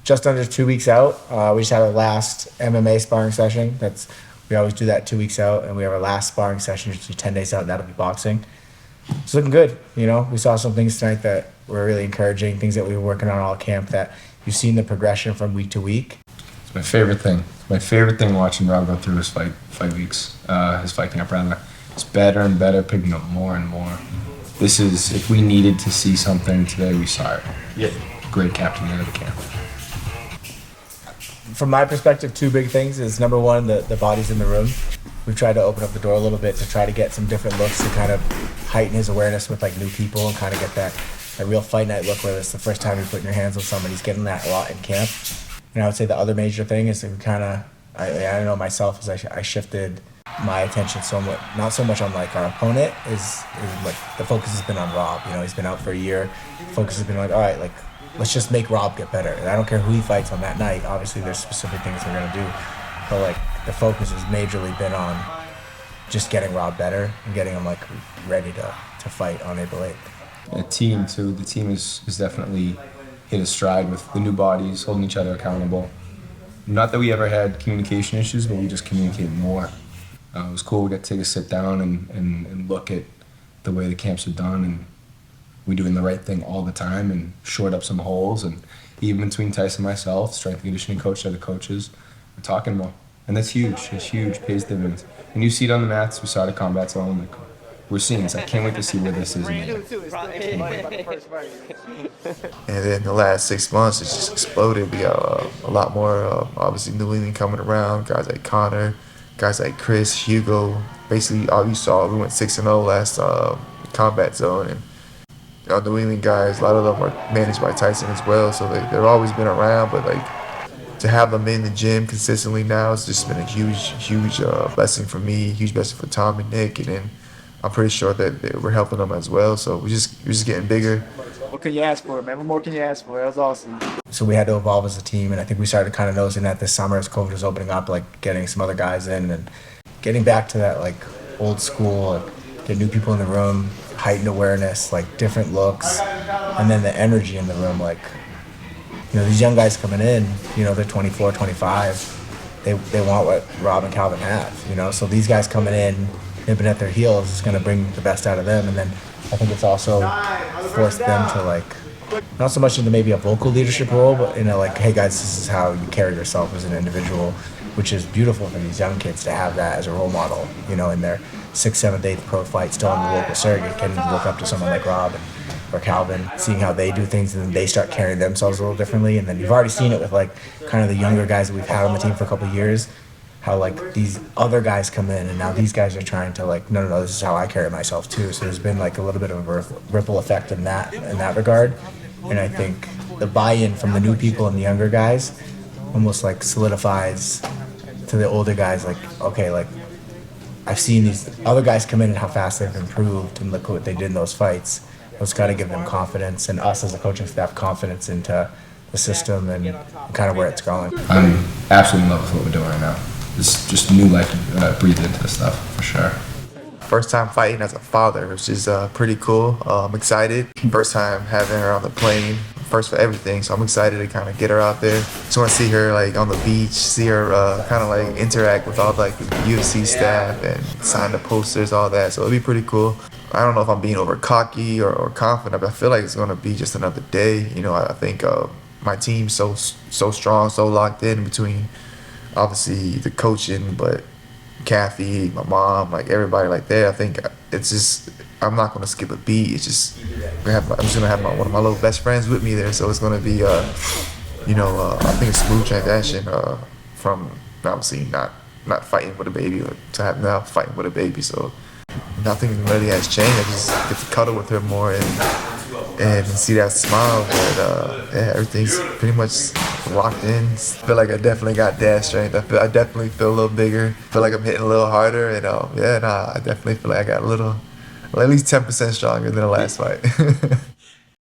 just under 2 weeks out. We just had our last MMA sparring session. We always do that 2 weeks out, and we have our last sparring session, usually 10 days out, and that'll be boxing. It's looking good, We saw some things tonight that were really encouraging, things that we were working on all camp that you've seen the progression from week to week. It's my favorite thing. My favorite thing watching Rob go through his fight weeks, his fight camp rather. It's better and better, picking up more and more. This is, if we needed to see something today, we saw it. Yeah. Great captain of the camp. From my perspective, two big things is number one, the bodies in the room. We've tried to open up the door a little bit to try to get some different looks to kind of heighten his awareness with like new people and kind of get that real fight night look where it's the first time you're putting your hands on someone. He's getting that a lot in camp. And I would say the other major thing is that we kind of, I know myself, is I shifted my attention somewhat, not so much on like our opponent, is like the focus has been on Rob. He's been out for a year. The focus has been like, all right, like let's just make Rob get better. And I don't care who he fights on that night. Obviously, there's specific things we're gonna do, but like the focus has majorly been on just getting Rob better and getting him like ready to fight on April 8th. The team too. The team is definitely hit a stride with the new bodies, holding each other accountable. Not that we ever had communication issues, but we just communicated more. It was cool. We got to take a sit down and look at the way the camps are done, and we're doing the right thing all the time and shored up some holes. And even between Tyson and myself, strength and conditioning coach, other coaches, we're talking more. And that's huge. It's huge. Pays dividends. And you see it on the mats. We saw the combat zone. Like, we're seeing this. I can't wait to see where this is. And then the last 6 months, it's just exploded. We got a lot more, obviously, New England coming around. Guys like Connor, guys like Chris, Hugo. Basically, all you saw, we went 6-0 last combat zone. And New England guys, a lot of them are managed by Tyson as well. So they've always been around, but like to have them in the gym consistently now, it's just been a huge blessing for me, huge blessing for Tom and Nick. And then I'm pretty sure that we're helping them as well. So we're just getting bigger. What can you ask for, man? What more can you ask for? That was awesome. So we had to evolve as a team, and I think we started kind of noticing that this summer as COVID was opening up, like getting some other guys in and getting back to that like old school, like get new people in the room, heightened awareness, like different looks, and then the energy in the room. Like, these young guys coming in, they're 24, 25. They want what Rob and Calvin have, So these guys coming in, nipping at their heels is going to bring the best out of them. And then I think it's also forced them to like, not so much into maybe a vocal leadership role, but like, hey guys, this is how you carry yourself as an individual, which is beautiful for these young kids to have that as a role model, in their 6th, 7th, 8th pro fight, still on the local circuit, can look up to someone like Rob or Calvin, seeing how they do things, and then they start carrying themselves a little differently. And then you've already seen it with like kind of the younger guys that we've had on the team for a couple of years, how like these other guys come in and now these guys are trying to like, no, this is how I carry myself too. So there's been like a little bit of a ripple effect in that regard. And I think the buy-in from the new people and the younger guys almost like solidifies to the older guys, like, okay, like I've seen these other guys come in and how fast they've improved and look what they did in those fights. It's got to give them confidence, and us as a coaching staff confidence into the system and kind of where it's going. I'm absolutely in love with what we're doing right now. It's just new life breathed into this stuff, for sure. First time fighting as a father, which is pretty cool. I'm excited. First time having her on the plane. First for everything, so I'm excited to kind of get her out there. Just want to see her like on the beach, see her kind of like interact with all like the UFC staff and sign the posters, all that. So it'll be pretty cool. I don't know if I'm being over cocky or confident, but I feel like it's going to be just another day. I think my team's so strong, so locked in between obviously the coaching, but Kathy, my mom, like everybody like that. I think it's just, I'm not going to skip a beat. It's just, I'm just going to have one of my little best friends with me there. So it's going to be, I think a smooth transition from obviously not fighting with a baby to have now fighting with a baby. So nothing really has changed. I just get to cuddle with her more and see that smile. But everything's pretty much locked in. I feel like I definitely got dad strength. I definitely feel a little bigger. I feel like I'm hitting a little harder. And I definitely feel like I got at least 10% stronger than the last fight.